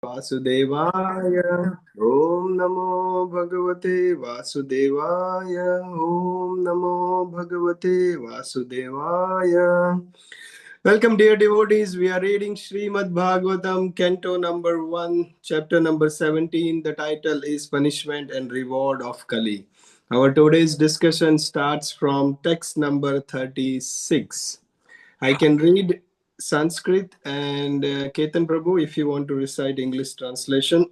वासुदेवाय ओम नमो भगवते वासुदेवाय ओम नमो भगवते वासुदेवाय. Welcome, dear devotees. We are reading Srimad Bhagavatam, Canto number 1, chapter number 17. The title is Punishment and Reward of Kali. Our today's discussion starts from text number 36. I can read Sanskrit and Ketan Prabhu, if you want to recite English translation.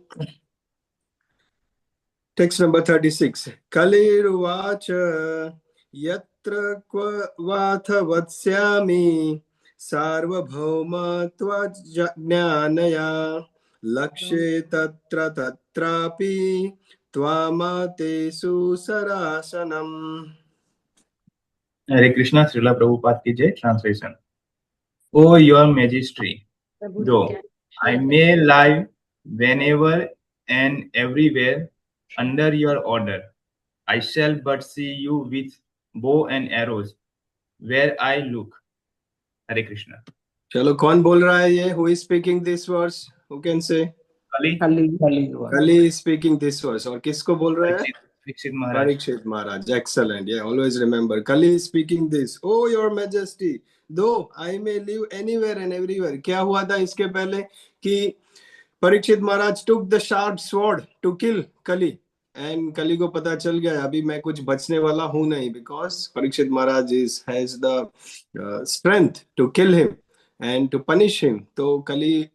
Text number 36. Kaliruvacha yatra vath vatsyami sarvabhauma tvajnanaya lakshe tatra tatrapi tvamatesu sarasanam. Hare Krishna, Srila Prabhupada ki Jai. Translation. O your majesty, though I may lie whenever and everywhere under your order, I shall but see you with bow and arrows where I look. Hare Krishna. चलो कौन बोल रहा है ये? Who is speaking this verse? Who can say? Kali. Kali is speaking this verse. और किसको बोल रहा है? Parikshit Maharaj. Parikshit Maharaj. Excellent. Yeah, always remember. Kali is speaking this. Oh, your majesty, though I may live anywhere and everywhere. क्या हुआ था इसके पहले कि परीक्षित महाराज took the sharp sword to kill Kali. And कली को पता चल गया अभी मैं कुछ बचने वाला हूं नहीं, because Parikshit Maharaj has the strength to kill him and to punish him. तो कली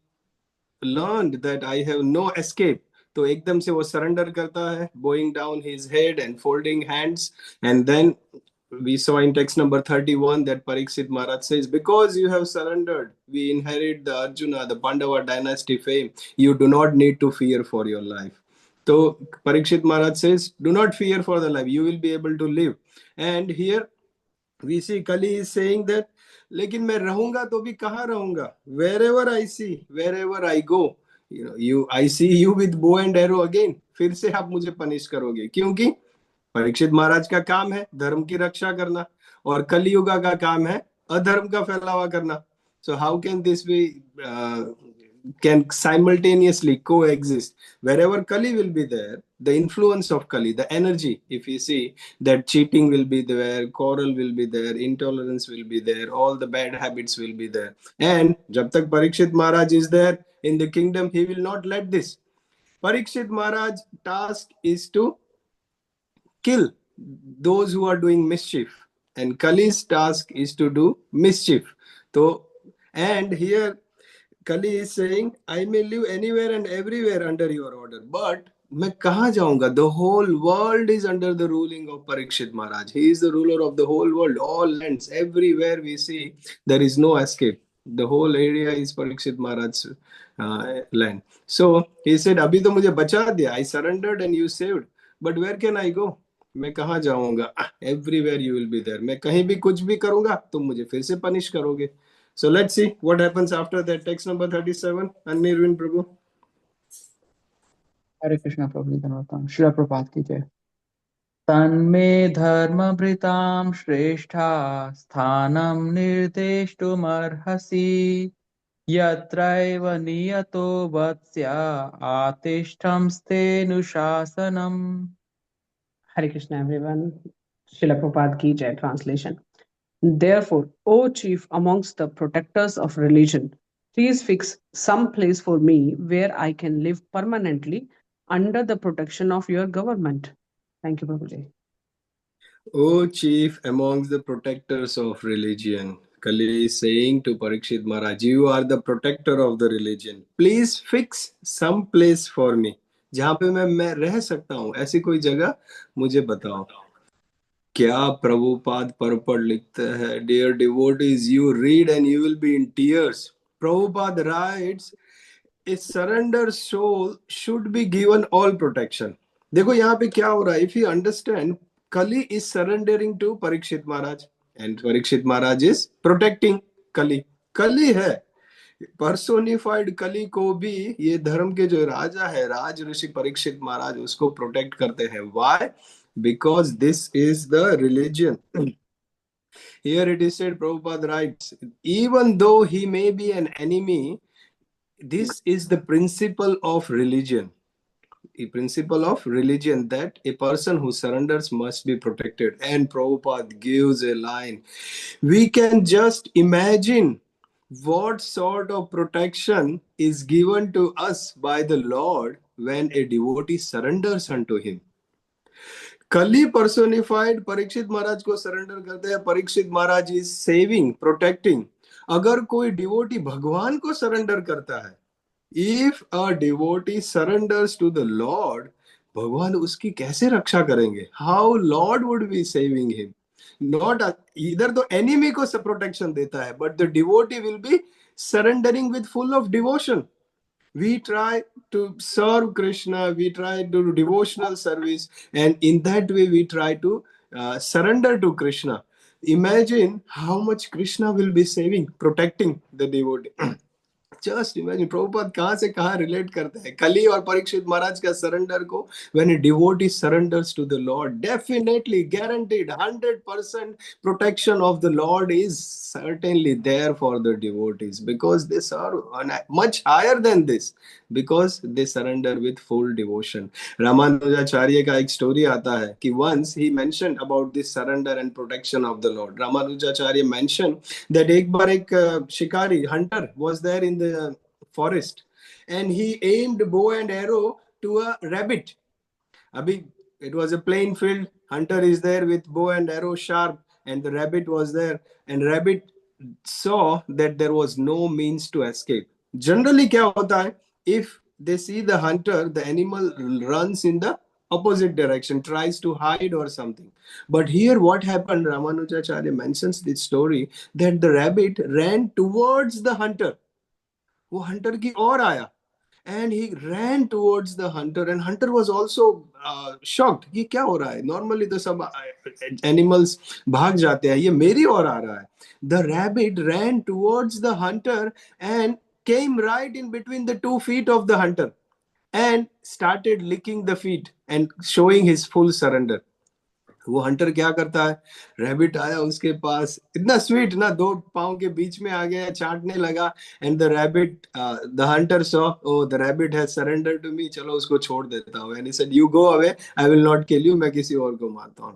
learned that I have no escape. तो एकदम से वो सरेंडर करता है, bowing down his head and folding hands. And then we saw in text number 31 that Parikshit Maharaj says, because you have surrendered, we inherit the Arjuna, the Pandava dynasty fame. You do not need to fear for your life. So Parikshit Maharaj says, do not fear for the life. You will be able to live. And here we see Kali is saying that, लेकिन मैं रहूंगा तो भी कहाँ रहूंगा? Wherever I see, wherever I go, I see you with bow and arrow again. फिर से आप मुझे पनिश करोगे, क्योंकि परीक्षित महाराज का काम है धर्म की रक्षा करना और कलियुगा का काम है अधर्म का फैलावा करना. So how can this be can simultaneously coexist? Wherever Kali will be there, the influence of Kali, the energy, if you see that cheating will be there, quarrel will be there, intolerance will be there, all the bad habits will be there. And jab tak Parikshit Maharaj is there in the kingdom, he will not let this. Parikshit Maharaj task is to kill those who are doing mischief, and Kali's task is to do mischief. So, and here Kali is saying, I may live anywhere and everywhere under your order, but मैं कहाँ जाऊंगा? The whole world is under the ruling of Parikshit Maharaj. He is the ruler of the whole world, all lands, everywhere we see, there is no escape. The whole area is Parikshit Maharaj's land. So he said, अभी तो मुझे बचा दिया, I surrendered and you saved, but where can I go? मैं कहाँ जाऊंगा? Everywhere you will be there. मैं कहीं भी कुछ भी करूंगा तुम मुझे फिर से पनिश करोगे. So let's see what happens after that. Text number 37. Anirvin Prabhu. हरे कृष्णा प्रभु धन्यवाद. श्रील प्रभात की जय. तन्मे धर्मभृतां श्रेष्ठा स्थानं निर्देष्टुमर्हसि यत्रैव नियतो वत्स्या आतिष्ठं स्तेनुशासनम्. Hare Krishna, everyone. Srila Prabhupada ki Jai. Translation. Therefore, O chief amongst the protectors of religion, please fix some place for me where I can live permanently under the protection of your government. Thank you, Prabhuji. O chief amongst the protectors of religion, Kali is saying to Parikshit Maharaj, you are the protector of the religion. Please fix some place for me. जहाँ पे मैं रह सकता हूँ, ऐसी कोई जगह मुझे बताओ. क्या प्रभुपाद परपड़ लिखता है, dear devotees, you read and you will be in tears. Prabhupada writes, a surrendered soul should be given all protection. देखो यहाँ पे क्या हो रहा है. If you understand, Kali is surrendering to Parikshit Maharaj and Parikshit Maharaj is protecting Kali. Kali है, personified Kali को भी ये धर्म के जो राजा है, राज ऋषि परीक्षित महाराज, उसको प्रोटेक्ट करते हैं. Why? Because this is the religion. Here it is said, Prabhupada writes, even though he may be an enemy, this is the principle of religion. The principle of religion, that a person who surrenders must be protected. And Prabhupada gives a line. We can just imagine what sort of protection is given to us by the Lord when a devotee surrenders unto him. Kali personified Parikshit महाराज को surrender करते हैं. परीक्षित महाराज is saving, protecting. अगर कोई devotee भगवान को surrender करता है, if a devotee surrenders to the Lord, भगवान उसकी कैसे रक्षा करेंगे? How Lord would be saving him? Not इधर तो enemy को प्रोटेक्शन देता है, but the devotee will be surrendering with full of devotion. We try to serve Krishna, we try to do devotional service, and in that way we try to surrender to Krishna. Imagine how much Krishna will be saving, protecting the devotee. Just imagine Prabhupada कहां से कहां relate करते हैं कली और परीक्षित महाराज का surrender को. When a devotee surrenders to the Lord, definitely guaranteed 100% protection of the Lord is certainly there for the devotees, because they serve much higher than this, because they surrender with full devotion. Ramanujacharya का एक story आता है कि once he mentioned about this surrender and protection of the Lord. Ramanujacharya mentioned that एक बार एक शिकारी hunter was there in the forest and he aimed bow and arrow to a rabbit. Abhi, it was a plain field. Hunter is there with bow and arrow sharp, and the rabbit was there. And rabbit saw that there was no means to escape. Generally, क्या होता है? If they see the hunter, the animal runs in the opposite direction, tries to hide or something. But here, what happened? Ramanujacharya mentions this story that the rabbit ran towards the hunter. वो Hunter की ओर आया. And he ran towards the hunter, and hunter was also shocked कि क्या हो रहा है. Normally तो सब animals भाग जाते हैं, ये मेरी ओर आ रहा है. The rabbit ran towards the hunter and came right in between the 2 feet of the hunter and started licking the feet and showing his full surrender. वो हंटर क्या करता है? रैबिट आया उसके पास, इतना स्वीट ना, 2 पांव के बीच में आ गया, चाटने लगा. And the rabbit, the hunter saw, oh the rabbit has surrender to me, चलो उसको छोड़ देता हूं. And he said, you go away, I will not kill you, मैं किसी और को मारता हूं.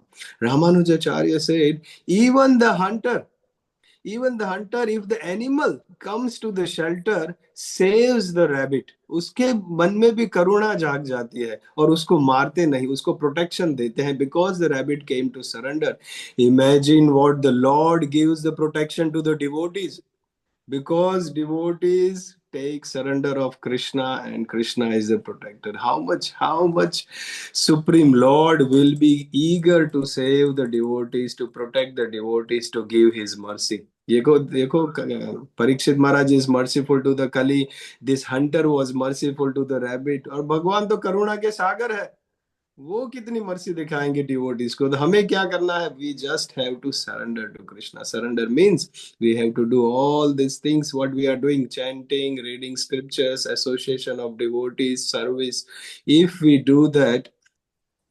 Ramanujacharya said, even the hunter, if the animal comes to the shelter, saves the rabbit, उसके मन में भी करुणा जाग जाती है और उसको मारते नहीं, उसको प्रोटेक्शन देते हैं, because the rabbit came to surrender. Imagine what the Lord gives the protection to the devotees, because devotees take surrender of Krishna and Krishna is the protector. How much Supreme Lord will be eager to save the devotees, to protect the devotees, to give his mercy. देखो परीक्षित महाराज is merciful to the Kali, this hunter was merciful to the rabbit, और भगवान तो करुणा के सागर है, वो कितनी mercy दिखाएंगे devotees को. तो हमें क्या करना है? We just have to surrender to Krishna. Surrender means we have to do all this things what we are doing, chanting, reading scriptures, association of devotees, service. If we do that,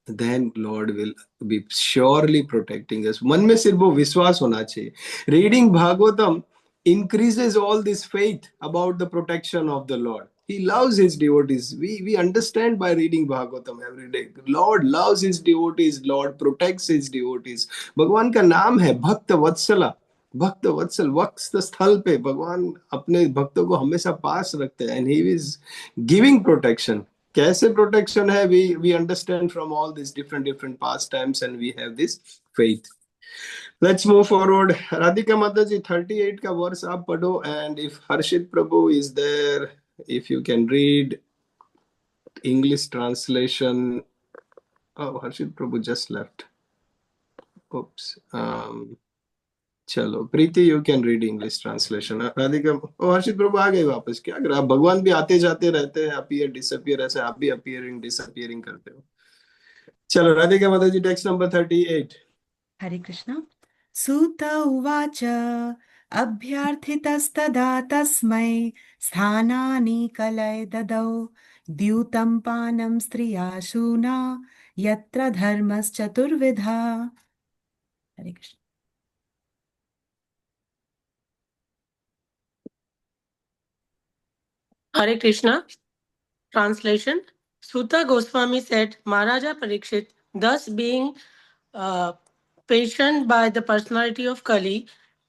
then Lord will be surely protecting us. मन में सिर्फ वो विश्वास होना चाहिए. Reading Bhagavatam increases all this faith about the protection of the Lord. He loves his devotees. We understand by reading Bhagavatam every day. Lord loves his devotees. Lord protects his devotees. भगवान का नाम है भक्त वत्सला. भक्त वत्सल, वत्स स्थल पे भगवान अपने भक्तों को हमेशा पास रखते हैं. And he is giving protection. कैसे प्रोटेक्शन है? we understand from all these different pastimes, and we have this faith. Let's move forward. Radhika Mataji, 38 का वर्ष आप पढ़ो, and if Harshit Prabhu is there, if you can read English translation. Oh, Harshit Prabhu just left. Oops. चलो Preeti, you can read English translation. Radhika, ओ हर्षित प्रभु आ गए वापस. क्या कर रहा? भगवान भी आते जाते रहते हैं, अपीयर डिसअपियर, ऐसे आप भी अपीयरिंग डिसअपियरिंग करते हो. चलो राधिका माता जी, टेक्स्ट नंबर 38. हरे कृष्ण. सूत उवाच अभ्यर्थितस्तदा तस्मै स्थानानि कलय ददौ द्यूतं पानं स्त्रिया शूना यत्र धर्मश्चतुर्विधा. हरे Krishna. Hare Krishna. Translation. Suta Goswami said, Maharaja Parikshit, thus being patient by the personality of Kali,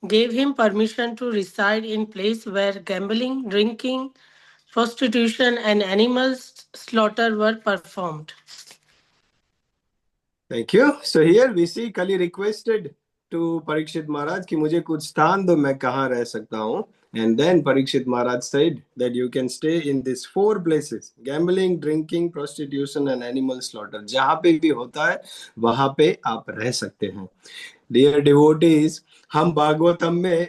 gave him permission to reside in place where gambling, drinking, prostitution, and animal slaughter were performed. Thank you. So here we see Kali requested to Parikshit Maharaj कि मुझे कुछ स्थान दो मैं कहाँ रह सकता हूँ. And then Parikshit Maharaj said that you can stay in these 4 places: gambling, drinking, prostitution and animal slaughter. जहाँ पे भी होता है वहाँ पे आप रह सकते हैं. Dear devotees, हम भागवतम में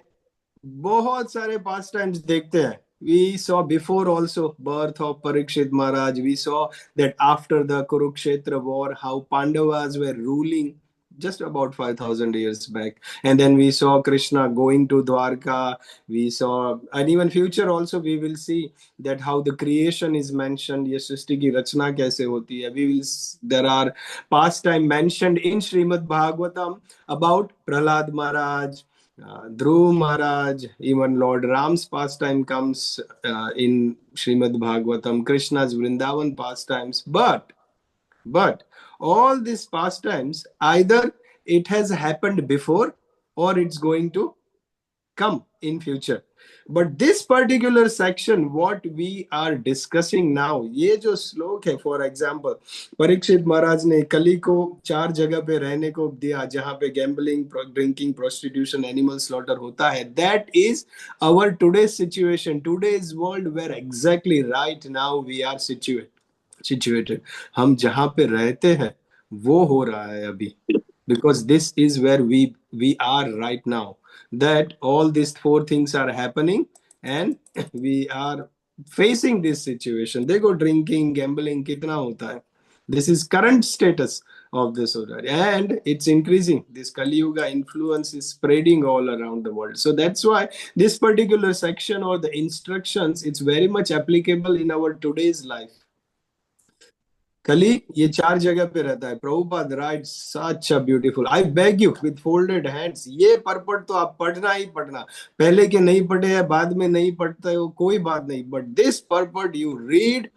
बहुत सारे पास टाइम्स देखते हैं. We saw before also birth of Parikshit Maharaj. We saw that after the Kurukshetra war, how Pandavas were ruling just about 5,000 years back. And then we saw Krishna going to Dwarka. We saw, and even future also we will see that how the creation is mentioned. ये सृष्टि की रचना कैसे होती है. There are pastime mentioned in Srimad Bhagavatam about Prahlad Maharaj, Dhruv Maharaj, even Lord Ram's pastime comes in Srimad Bhagavatam, Krishna's Vrindavan pastimes. But all these pastimes, either it has happened before or it's going to come in future. But this particular section, what we are discussing now, ये जो श्लोक है, for example, Parikshit महाराज ने कली को 4 जगह पे रहने को दिया जहां पे gambling, drinking, prostitution, animal slaughter होता है. That is our today's situation, today's world, where exactly right now we are situated. हम जहां पे रहते हैं वो हो रहा है अभी, because this is where we are right now, that all these 4 things are happening and we are facing this situation. देखो drinking, gambling कितना होता है. This is current status of this order, and it's increasing. This Kali Yuga influence is spreading all around the world. So that's why this particular section or the instructions, it's very much applicable in our today's life. कली ये 4 जगह पे रहता है. Prabhupada rights such a beautiful. I beg you with folded hands, ये purport तो आप पढ़ना ही पढ़ना. पहले के नहीं पढ़े हैं, बाद में नहीं पढ़ते हो, कोई बात नहीं, but this purport you read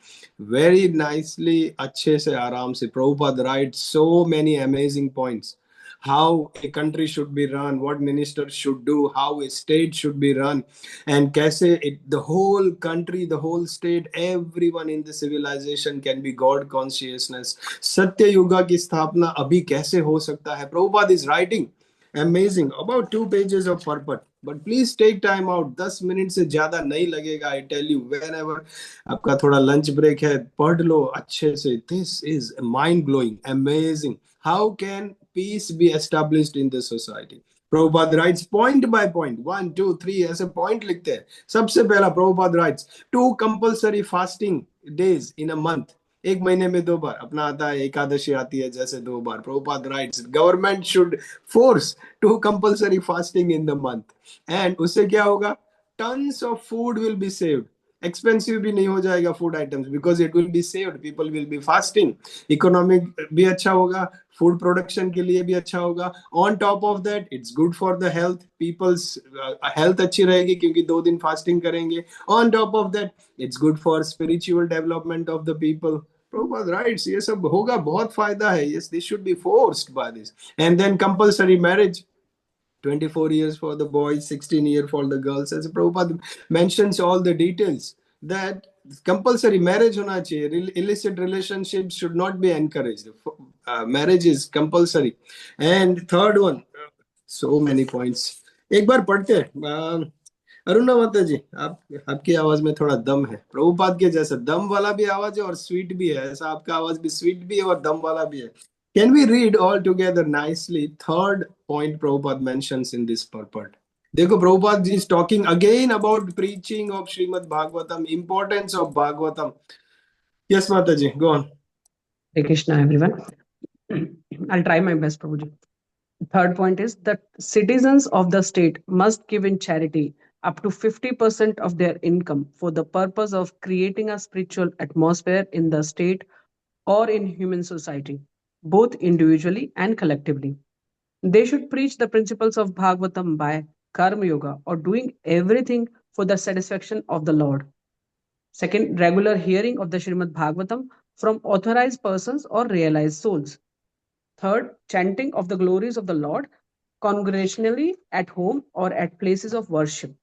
very nicely, अच्छे से, आराम से. Prabhupada rights so many amazing points. How a country should be run, what ministers should do, how a state should be run, and kaise the whole country, the whole state, everyone in the civilization can be God consciousness. Satya Yuga ki sthapna abhi kaise ho sakta hai. Prabhupada is writing amazing about 2 pages of purport, but please take time out. 10 minutes से ज्यादा नहीं लगेगा. I tell you, whenever आपका थोड़ा lunch break है, पढ़ लो अच्छे से. This is mind blowing, amazing. How can peace be established in the society? Prabhupada writes point by point, 1, 2, 3 ऐसे point लिखते हैं. सबसे पहला Prabhupada writes 2 compulsory fasting days in a month. 1 महीने में 2 बार. अपना आता है एकादशी आती है जैसे 2 बार. Prabhupada writes government should force 2 compulsory fasting in the month. And उससे क्या होगा? Tons of food will be saved. Expensive भी नहीं हो जाएगा food items, because it will be saved. People will be fasting. Economic भी अच्छा होगा, फूड प्रोडक्शन के लिए भी अच्छा होगा. On top of that it's good for the health. People's health अच्छी रहेगी क्योंकि 2 दिन फास्टिंग करेंगे. On top of that it's good for spiritual development of the people. Prabhupada writes ये सब होगा, बहुत फायदा है. Yes, this should be forced by this. And then compulsory marriage, 24 years for the boys, 16 years for the girls. As Prabhupada mentions all the details, that compulsory marriage होना चाहिए. Illicit relationships should not be encouraged. Marriage is compulsory. And third one, so many points. एक बार पढ़ते हैं. अरुणा माता जी, आपकी आवाज में थोड़ा दम है. प्रभुपाद के जैसा दम वाला भी आवाज है और स्वीट भी है. ऐसा आपका आवाज भी स्वीट भी है और दम वाला भी है. Can we read all together nicely? Third point Prabhupada mentions in this purport. देखो, Prabhupada is talking again about preaching of Srimad Bhagavatam, importance of Bhagavatam. Yes, Mataji, go on. Hare Krishna, everyone. I'll try my best, Prabhuji. Third point is that citizens of the state must give in charity up to 50% of their income for the purpose of creating a spiritual atmosphere in the state or in human society, both individually and collectively. They should preach the principles of Bhagavatam by Karma Yoga or doing everything for the satisfaction of the Lord. Second, regular hearing of the Srimad Bhagavatam from authorized persons or realized souls. Third, chanting of the glories of the Lord congregationally at home or at places of worship.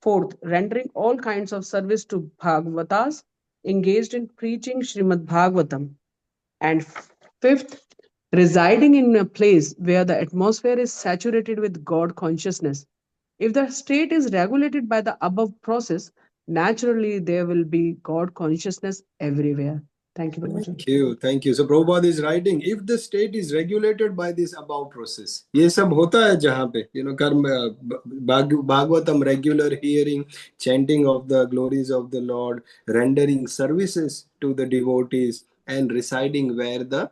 Fourth, rendering all kinds of service to Bhagavatas engaged in preaching Srimad Bhagavatam. And fifth, residing in a place where the atmosphere is saturated with God consciousness. If the state is regulated by the above process, naturally there will be God consciousness everywhere. Thank you, Prabhuji. Thank you, thank you. So Prabhupada is writing, if the state is regulated by this above process, ये सब होता है जहाँ पे, कर्म, Bhagavatam, regular hearing, chanting of the glories of the Lord, rendering services to the devotees, and residing where the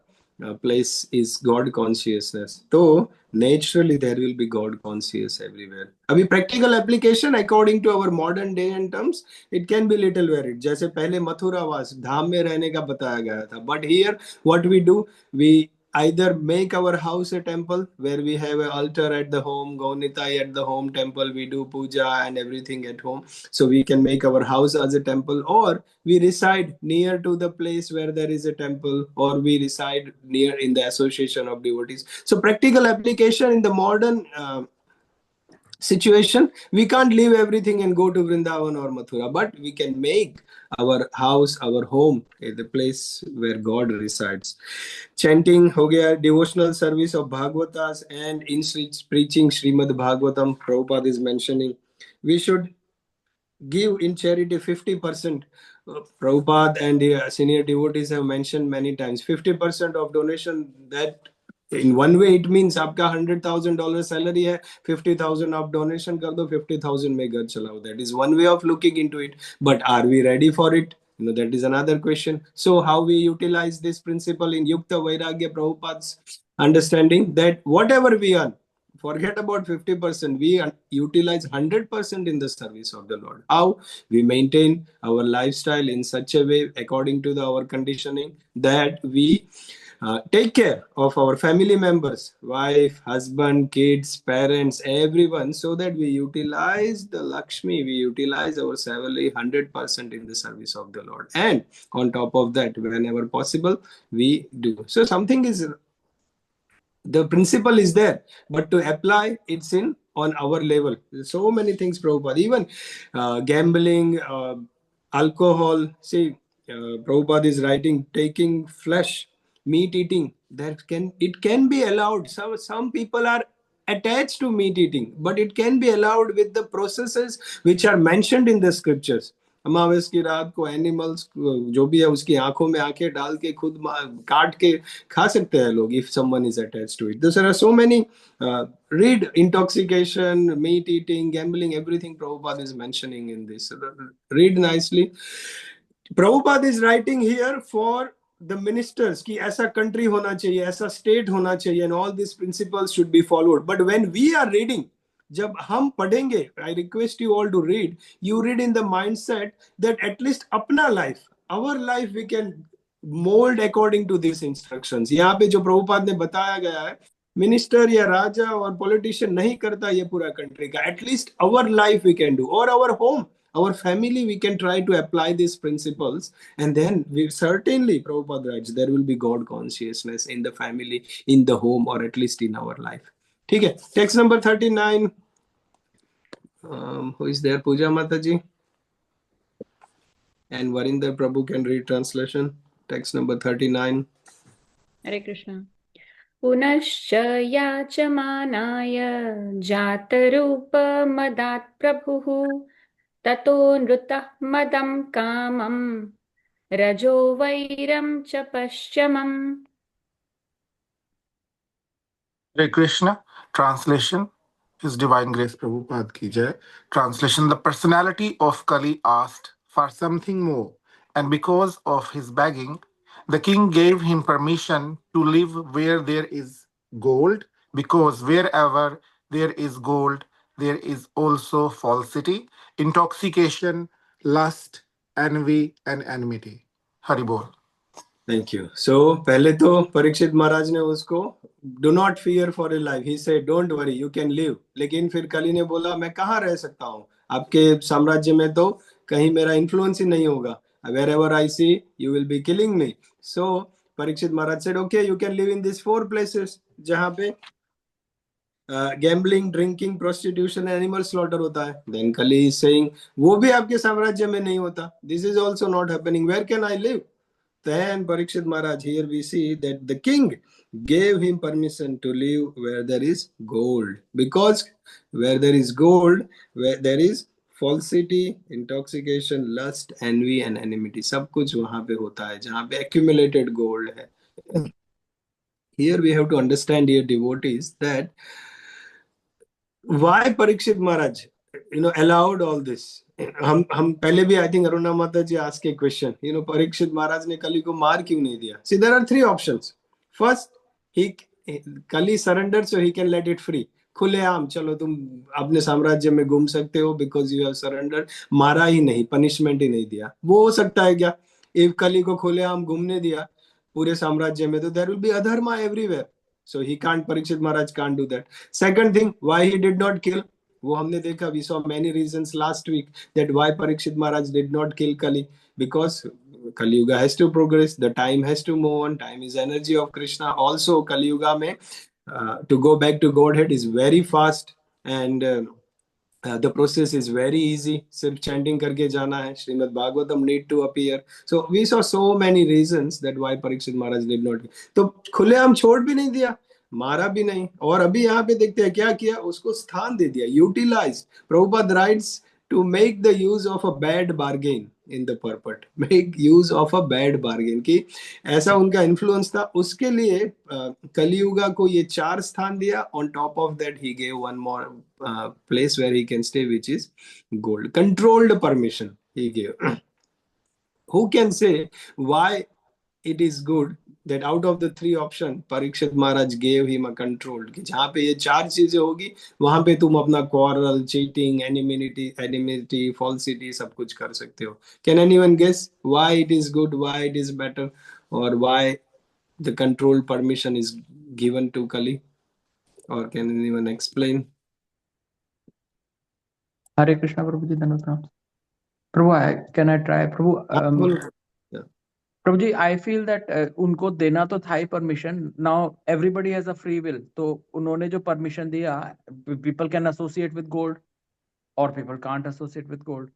place is God consciousness. So naturally there will be God conscious everywhere. अभी practical application according to our modern day and terms, it can be little varied. जैसे पहले मथुरावास धाम में रहने का बताया गया था, but here what we do, we either make our house a temple where we have an altar at the home, Gaunitai at the home temple, we do puja and everything at home, so we can make our house as a temple, or we reside near to the place where there is a temple, or we reside near in the association of devotees. So practical application in the modern situation, we can't leave everything and go to Vrindavan or Mathura, but we can make our house, our home, the place where God resides. Chanting ho gaya, devotional service of Bhagavatas, and in preaching Srimad Bhagavatam, Prabhupada is mentioning, we should give in charity 50%. Prabhupada and senior devotees have mentioned many times, 50% of donation. That in one way it means आपका $100,000 salary है, 50,000 आप donation कर दो, 50,000 में घर चलाओ. That is one way of looking into it. But are we ready for it? That is another question. So how we utilize this principle in Yukta Vairagya, Prabhupada's understanding that whatever we earn, forget about 50%, we utilize 100% in the service of the Lord. How? We maintain our lifestyle in such a way according to our conditioning that we take care of our family members, wife, husband, kids, parents, everyone, so that we utilize the Lakshmi, we utilize our salary 100% in the service of the Lord. And on top of that, whenever possible, we do. So something is, the principle is there, but to apply it's in on our level. So many things, Prabhupada, even gambling, alcohol. See, Prabhupada is writing, taking flesh, meat eating, that can be allowed. Some people are attached to meat eating, but it can be allowed with the processes which are mentioned in the scriptures. अमावस की रात को animals जो भी है उसकी आंखों में आंखें डाल के खुद काट के खा सकते हैं लोग, if someone is attached to it. There are so many, read intoxication, meat eating, gambling, everything Prabhupada is mentioning in this. Read nicely. Prabhupada is writing here for the ministers कि ऐसा country होना चाहिए, ऐसा state होना चाहिए, and all these principles should be followed. But when we are reading, जब हम पढ़ेंगे, I request you all to read. You read in the mindset that at least अपना life, our life, we can mold according to these instructions. यहाँ पे जो प्रभुपाद ने बताया गया है, मिनिस्टर या राजा और पॉलिटिशियन नहीं करता ये पूरा कंट्री का. At least our life we can do, और our home, our family, we can try to apply these principles, and then we certainly, Prabhupada writes, there will be God consciousness in the family, in the home, or at least in our life. ठीक है, text number 39. Who is there? Puja Mataji and Varinder Prabhu can read translation. Text number 39. Hare Krishna. पुनश्च याचमानाय जातरूपमदात् प्रभुः ततो नृतः मदं कामं रजो वैरं च पश्चिमम्. Hare Krishna. Translation is Divine Grace Prabhupada ki jai. Translation: the personality of Kali asked for something more, and because of his begging, the king gave him permission to live where there is gold, because wherever there is gold, there is also falsity, intoxication, lust, envy, and enmity. Hari Bol. Thank you. So, पहले तो परीक्षित महाराज ने उसको do not fear for your life. He said, don't worry, you can live. लेकिन फिर कली ने बोला, मैं कहाँ रह सकता हूँ? आपके साम्राज्य में तो कहीं मेरा इन्फ्लुएंस ही नहीं होगा. Wherever I see, you will be killing me. So Parikshit Maharaj said, okay, you can live in these 4 places जहाँ पे gambling, drinking, prostitution, animal slaughter होता है. देन कली इज सेइंग वो भी आपके साम्राज्य में नहीं होता. This is also not happening. Where can I live? Then Parikshit Maharaj, here we see that the king gave him permission to live where there is gold, because where there is gold, where there is falsity, intoxication, lust, envy and enmity, सब कुछ वहां पे होता है जहां पे accumulated gold है. Here we have to understand, dear devotees, that why Parikshit Maharaj allowed all this. हम पहले भी, आई थिंक अरुणा माता जी आस्क ए क्वेश्चन, परीक्षित महाराज ने कली को मार क्यों नहीं दिया? सी देयर आर 3 ऑप्शंस. फर्स्ट, ही कली surrender so he can let it free. खुलेआम चलो तुम अपने साम्राज्य में घूम सकते हो बिकॉज यू हैव सरेंडर. मारा ही नहीं, पनिशमेंट ही नहीं दिया. वो हो सकता है क्या? इफ कली को खुलेआम घूमने दिया पूरे साम्राज्य में तो there will be adharma everywhere. So he can't, Parikshit Maharaj can't do that. Second thing, why he did not kill, वो हमने देखा, we saw many reasons last week that why Parikshit Maharaj did not kill Kali. Because Kali Yuga has to progress, the time has to move on, time is energy of Krishna. Also Kali Yuga में to go back to Godhead is very fast and the process is very easy. सिर्फ chanting करके जाना है. Shrimad Bhagavatam need to appear. So we saw so many reasons that why Parikshit Maharaj did not. तो खुलेआम छोड़ भी नहीं दिया, मारा भी नहीं. और अभी यहाँ पे देखते हैं क्या किया, उसको स्थान दे दिया. Utilize. Prabhupada writes to make the use of a bad bargain in the purport. Make use of a bad bargain. कि ऐसा उनका इन्फ्लुएंस था. उसके लिए कलियुगा को ये 4 स्थान दिया. On top of that he gave one more place where he can stay, which is gold. Controlled permission he gave. Who can say why it is good that out of the 3 option Parikshit Maharaj gave him a controlled, कि जहाँ पे ये 4 चीजें होगी वहां पे तुम अपना quarrel, cheating, enmity, falsity सब कुछ कर सकते हो. Can anyone guess why it is good, why it is better, or why the controlled permission is given to Kali? Or can anyone explain? हरे कृष्णा प्रभु जी, धन्यवाद. Prabhu, can I try? Prabhu, Prabhu ji, I feel that उनको देना तो था ही permission. Now everybody has a free will. तो उन्होंने जो permission दिया, people can associate with gold और people can't associate with gold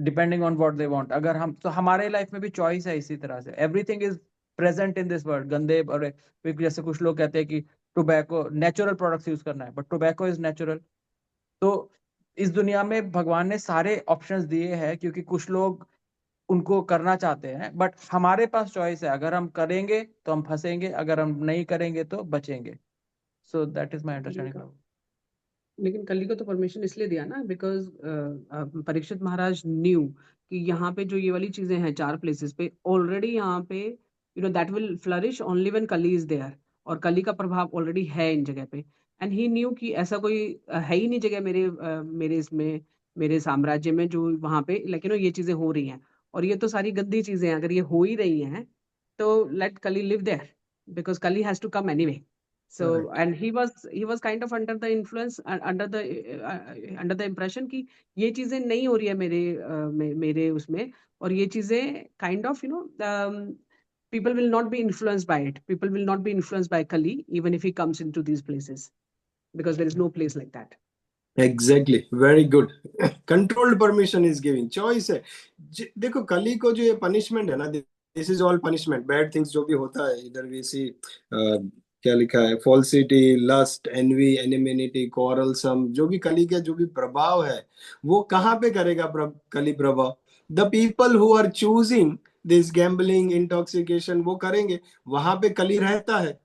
depending on what they want. अगर हम, तो हमारे लाइफ में भी चॉइस है इसी तरह से. Everything is present in this world. गंदे और जैसे कुछ लोग कहते हैं कि टोबैको, नेचुरल प्रोडक्ट्स यूज करना है, बट टोबैको इज नेचुरल. तो इस दुनिया में भगवान ने सारे ऑप्शंस दिए हैं क्योंकि कुछ लोग उनको करना चाहते हैं, बट हमारे पास चॉइस है. अगर हम करेंगे तो हम फंसेंगे, अगर हम नहीं करेंगे तो बचेंगे. So that is my understanding. लेकिन कली को तो परमिशन इसलिए दिया ना बिकॉज परीक्षित महाराज न्यू कि यहाँ पे जो ये वाली चीजें हैं 4 प्लेसेस पे ऑलरेडी, यहाँ पे that will flourish only when कली इज देयर. और कली का प्रभाव ऑलरेडी है इन जगह पे. एंड ही न्यू कि ऐसा कोई है ही नहीं जगह मेरे इसमें, मेरे साम्राज्य में जो वहां पे लेकिन ये चीजें हो रही हैं. और ये तो सारी गंदी चीजें हैं. अगर ये हो ही रही हैं तो let Kali live there because Kali has to come anyway. So and he was kind of under the influence, under the impression कि ये चीजें नहीं हो रही है मेरे उसमें. और ये चीजें kind of people will not be influenced by it. People will not be influenced by Kali even if he comes into these places because there is no place like that. Exactly, very good. Controlled permission is giving. Choice है. देखो कली को जो ये punishment है ना, this is all punishment. Bad things जो भी होता है इधर we see क्या लिखा है, falsity, lust, envy, enmity, quarrelsome, जो भी कली का जो भी प्रभाव है वो कहाँ पे करेगा कली प्रभाव? The people who are choosing this gambling, intoxication, वो करेंगे. वहां पे कली रहता है.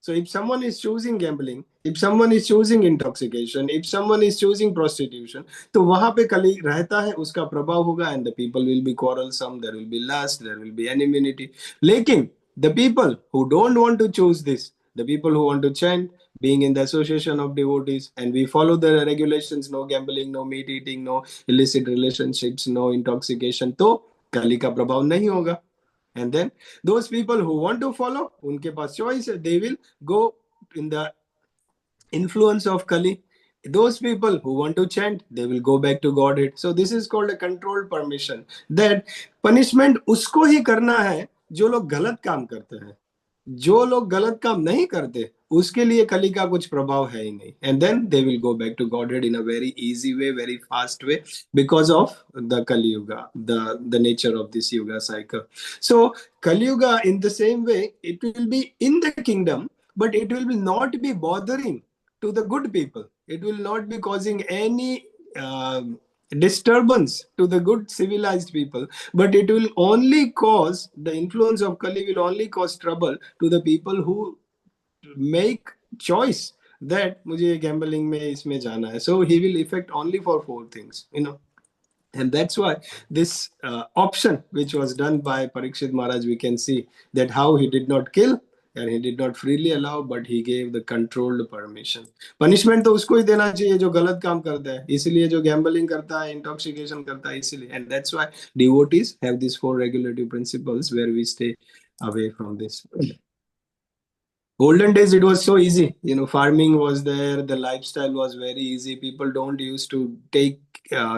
So if someone is choosing gambling, if someone is choosing intoxication, if someone is choosing prostitution, तो वहां पे कली रहता है, उसका प्रभाव होगा, and the people will be quarrelsome, there will be lust, there will be enmity. लेकिन the people who don't want to choose this, the people who want to chant, being in the association of devotees, and we follow the regulations, no gambling, no meat eating, no illicit relationships, no intoxication, तो कली का प्रभाव नहीं होगा. And then those people who want to follow, उनके पास choice है, they will go in the influence of Kali. those people who want to chant, they will go back to Godhead. So this is called a controlled permission. That punishment उसको ही करना है जो लोग गलत काम करते हैं. जो लोग गलत काम नहीं करते उसके लिए कली का कुछ प्रभाव है ही नहीं. And then they will go back to Godhead in a very easy way, very fast way, because of the Kali Yuga, the nature of this Yuga cycle. So Kali Yuga, in the same way, it will be in the kingdom, but it will not be bothering to the good people. It will not be causing any disturbance to the good civilized people, but it will only cause, the influence of Kali will only cause trouble to the people who make choice that मुझे gambling में इसमें जाना है. So he will affect only for 4 things, and that's why this option which was done by Parikshit Maharaj, we can see that how he did not kill and he did not freely allow, but he gave the controlled permission. Punishment तो उसको ही देना चाहिए जो गलत काम करता है, इसलिए जो gambling करता है, intoxication करता है, इसलिए. And that's why devotees have these 4 regulative principles where we stay away from this. Olden days it was so easy, farming was there, the lifestyle was very easy, people don't used to take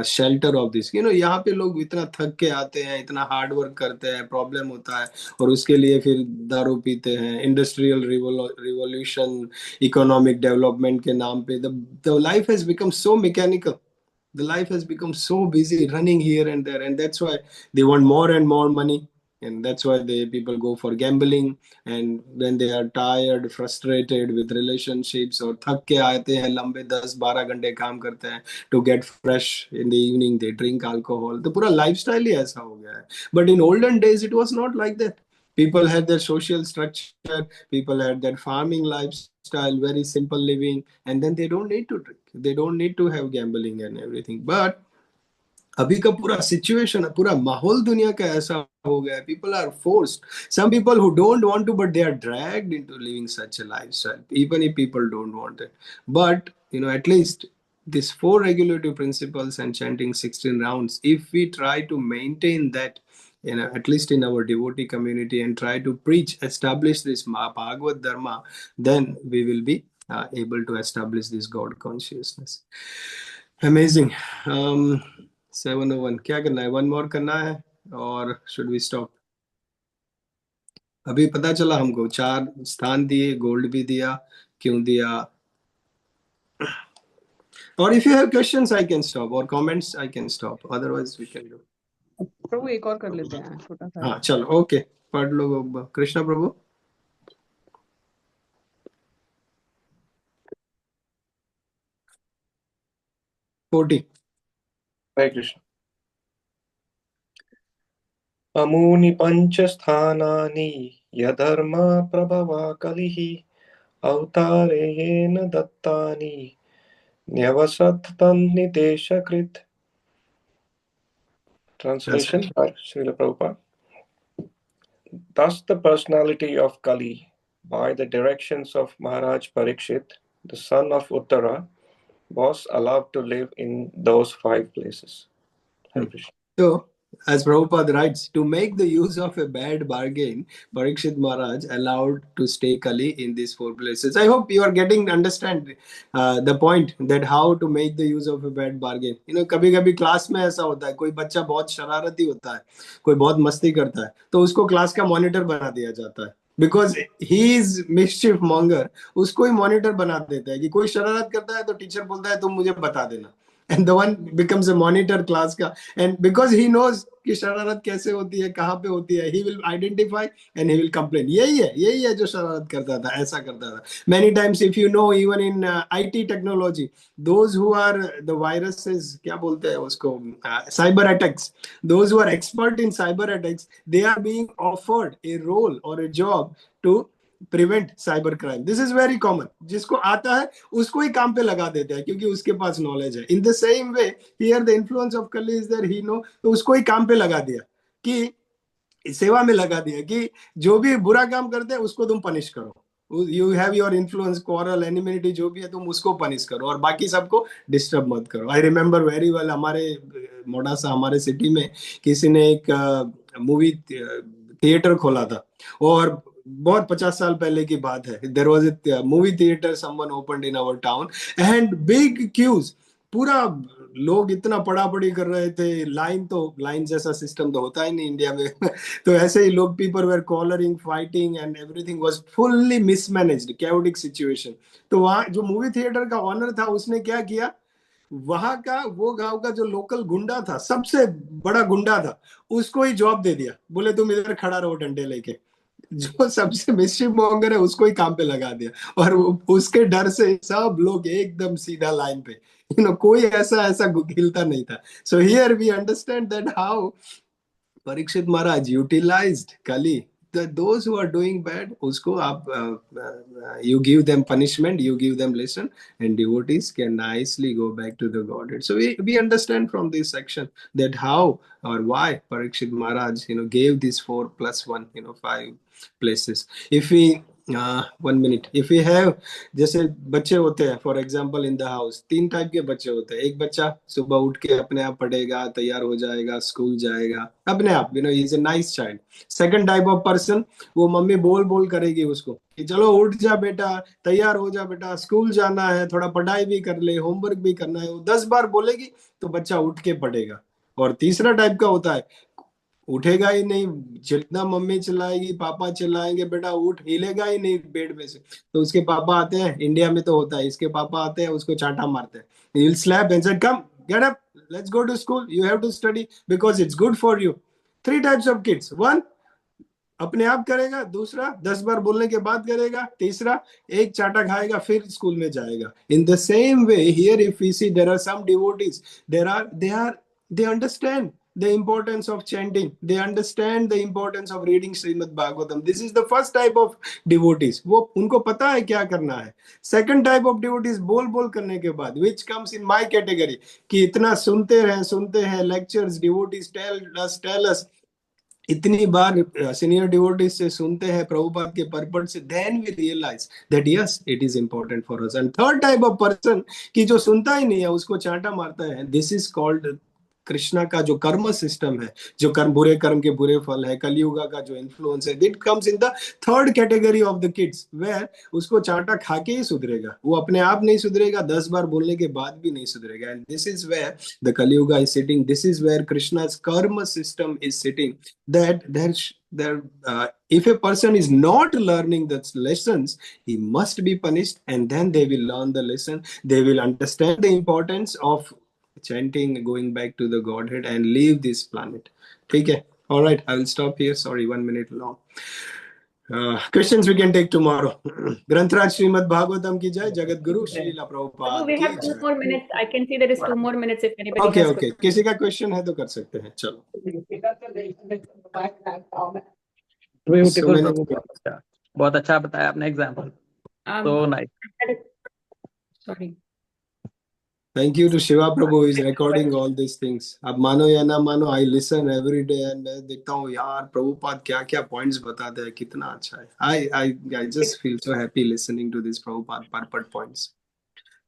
shelter of this. यहाँ पे लोग इतना थक के आते हैं, इतना hard work करते हैं, प्रॉब्लम होता है और उसके लिए फिर दारू पीते हैं. इंडस्ट्रियल रिवॉल्यूशन, इकोनॉमिक डेवलपमेंट के नाम पे the life has become so mechanical. The life has become so busy running here and there, and that's why they want more and more money. And that's why people go for gambling. And when they are tired, frustrated with relationships, or थक के आते हैं, लंबे 10-12 घंटे काम करते हैं, to get fresh in the evening, they drink alcohol. तो पूरा lifestyle ही ऐसा हो गया है. But in olden days, it was not like that. People had their social structure, people had their farming lifestyle, very simple living, and then they don't need to drink. They don't need to have gambling and everything. But अभी का पूरा situation, पूरा माहौल दुनिया का ऐसा हो गया है. People are forced. Some people who don't want to, but they are dragged into living such a lifestyle, even if people don't want it. But at least these 4 regulative principles and chanting 16 rounds, if we try to maintain that, at least in our devotee community, and try to preach, establish this Bhagavad Dharma, then we will be able to establish this God consciousness. Amazing. 701 क्या करना है? 1 more करना है और should we stop? अभी पता चला हमको 4 स्थान दिए, गोल्ड भी दिया, क्यों दिया? Or if you have questions, I can stop, or comments, I can stop. Otherwise, we can do. प्रभु एक और कर लेते हैं छोटा सा. हाँ चलो, ओके, पढ़ लो कृष्णा प्रभु. Hare Krishna. अमूनि पंचस्थानानि यधर्म प्रभवा कलिहि अवतारेण दत्तानि न्यवसत् तन्निदेशकृत्. Translation by Srila Prabhupada. Thus the personality of Kali, by the directions of Maharaj Parikshit, the son of Uttara, was allowed to live in those 5 places. Hare Krishna. So, as Prabhupada writes, to make the use of a bad bargain, Parikshit Maharaj allowed to stay Kali in these 4 places. I hope you are understand the point that how to make the use of a bad bargain. कभी-कभी class में ऐसा होता है, कोई बच्चा बहुत शरारती होता है, कोई बहुत मस्ती करता है, तो उसको क्लास का मॉनिटर बना दिया जाता है. Because he is mischief monger, उसको ही मॉनिटर बना देता है कि कोई शरारत करता है तो टीचर बोलता है तुम मुझे बता देना. And the one becomes a monitor class का, and because he knows कि शरारत कैसे होती है, कहाँ पे होती है, he will identify and he will complain. यही है जो शरारत करता था, ऐसा करता था. Many times, if you know, even in IT technology, those who are the viruses, क्या बोलते हैं उसको, cyber attacks, those who are expert in cyber attacks, they are being offered a role or a job to prevent cyber crime. This is very common. जिसको आता है उसको ही काम पे लगा देते हैं क्योंकि उसके पास नॉलेज है. In the same way, here the influence of Kali is there. He know, तो उसको ही काम पे लगा दिया, कि सेवा में लगा दिया, कि जो भी बुरा काम करते हैं उसको तुम पनिश करो. You have your influence, quarrel, enmity, जो भी है तुम उसको पनिश करो और बाकी सबको डिस्टर्ब मत करो. I remember very well, हमारे मोडासा, हमारे सिटी में किसी ने एक मूवी थिएटर खोला था और बहुत 50 साल पहले की बात है. There was a movie theater someone opened in our town and big queues. पूरा लोग इतना पड़ा पड़ी कर रहे थे. लाइन जैसा सिस्टम तो होता ही नहीं इंडिया में. तो ऐसे ही लोग, people were quarrelling, fighting and everything was fully mismanaged, chaotic situation. तो वहाँ जो मूवी थिएटर का ऑनर था उसने क्या किया, वहां का वो गांव का जो लोकल गुंडा था, सबसे बड़ा गुंडा था, उसको ही जॉब दे दिया. बोले तुम इधर खड़ा रहो डंडे लेके. जो सबसे मिस्chief मॉन्गर है उसको ही काम पे लगा दिया. और उसके डर से सब लोग एकदम सीधा लाइन पे, कोई ऐसा हिलता नहीं था. So here we understand that how Parikshit Maharaj utilized Kali. Those who are doing bad, usko you give them punishment, you give them lesson, and devotees can nicely go back to the Godhead. So we understand from this section that how or why Parikshit Maharaj gave these 4 + 1 5 places. If we 1 minute, if we have, जैसे बच्चे होते हैं for example in the house, 3 type के बच्चे होते हैं. एक बच्चा सुबह उठ के अपने आप पढ़ेगा, तैयार हो जाएगा, स्कूल जाएगा अपने आप, he is a nice child. Second type of person, वो मम्मी बोल करेगी उसको कि चलो उठ जा बेटा, तैयार हो जा बेटा, स्कूल जाना है, थोड़ा पढ़ाई भी कर ले, होमवर्क भी करना है. वो 10 बार बोलेगी तो बच्चा उठ के पढ़ेगा. और तीसरा टाइप का होता है, उठेगा ही नहीं, जितना मम्मी चिल्लाएगी, पापा चिल्लाएंगे, बेटा उठ, हिलेगा ही नहीं बेड में से. तो उसके पापा आते हैं, इंडिया में तो होता है, इसके पापा आते हैं, उसको चांटा मारते हैं. He'll slap and say, come, get up, let's go to school, you have to study because it's good for you. 3 types of kids. 1, अपने आप करेगा. दूसरा 10 बार बोलने के बाद करेगा. तीसरा एक चाटा खाएगा फिर स्कूल में जाएगा. In the same way here, if we see, there are some devotees, they understand the importance of chanting, they understand the importance of reading Srimad Bhagavatam. This is the first type of devotees. वो उनको पता है क्या करना है. Second type of devotees, बोल करने के बाद, which comes in my category, कि इतना सुनते हैं lectures, devotees tell us, इतनी बार सीनियर डिवोटीज से सुनते हैं प्रभुपाद के पर्पट से, then we realize that yes it is important for us. And third type of person कि जो सुनता ही नहीं है, उसको चांटा मारता है. दिस इज कॉल्ड कृष्णा का जो कर्म सिस्टम है, जो बुरे कर्म के बुरे फल है, कलियुगा का जो इन्फ्लुएंस है, it comes in the third category of the kids, where उसको चांटा खा के ही सुधरेगा. वो अपने आप नहीं सुधरेगा, 10 बार बोलने के बाद भी नहीं सुधरेगा. And this is where the Kaliyuga is sitting. This is where Krishna's karma system is sitting. If a person is not learning the lessons, he must be punished, and then they will learn the lesson. They will understand the importance of chanting, going back to the Godhead, and leave this planet. Okay, all right, I will stop here. Sorry, 1 minute long. Questions we can take tomorrow. Grantraj Srimad Bhagavatam ki jai, Jagat Guru Srila Prabhupada. We have 2 more minutes. I can see there is 2 more minutes if anybody okay, has okay. किसी का question है तो कर सकते हैं. चलो. Beautiful Prabhupada. बहुत अच्छा बताया आपने example. So nice. Sorry. Thank you to Shiva Prabhu who is recording all these things. अब मानो या ना मानो, I listen every day and मैं देखता हूँ यार प्रभुपाद क्या क्या points बताते हैं, कितना अच्छा है. I just feel so happy listening to this Prabhupada purport points.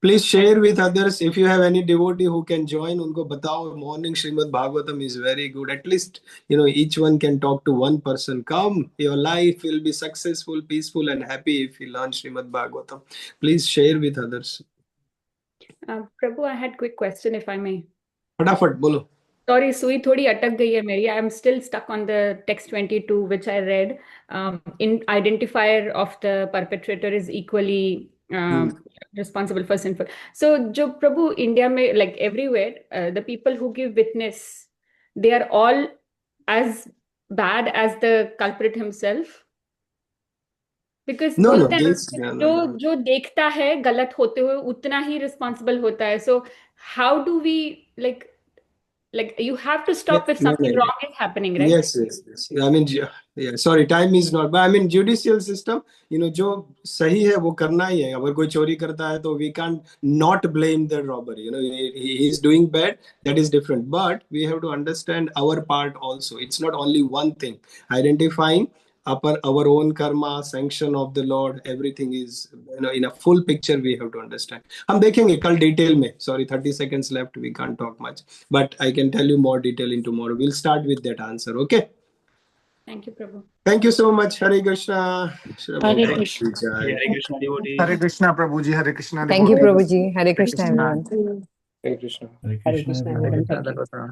Please share with others. If you have any devotee who can join, उनको बताओ morning Srimad Bhagavatam is very good. At least each one can talk to one person. Come, your life will be successful, peaceful, and happy if you learn Srimad Bhagavatam. Please share with others. Prabhu, I had quick question if I may. फटाफट बोलो. Sorry, सुई थोड़ी अटक गई है मेरी. I am still stuck on the text 22 which I read. In identifier of the perpetrator is equally responsible for sinful. So जो प्रभु India में like everywhere, the people who give witness, they are all as bad as the culprit himself. Because जो देखता है गलत होते हुए उतना ही responsible होता है. So how do we like you have to stop if something wrong is happening, right? Yes. I mean, yeah, sorry, time is not. But I mean, judicial system, जो सही है वो करना ही है. अगर कोई चोरी करता है तो we can't not blame the robber. He is doing bad. That is different. But we have to understand our part also. It's not only one thing. Identifying our own karma, sanction of the Lord, everything is in a full picture we have to understand. हम देखेंगे कल detail में. Sorry, 30 seconds left. We can't talk much, but I can tell you more detail in tomorrow. We'll start with that answer. Okay. Thank you, Prabhu. Thank you so much. Hare Krishna. Hare Krishna. Hare Krishna devotees. Hare Krishna, Prabhuji. Hare Krishna. Thank you, devotees. Prabhuji. Hare Krishna, everyone. Hare Krishna. Hare Hare Krishna, everyone. Thank you. Krishna.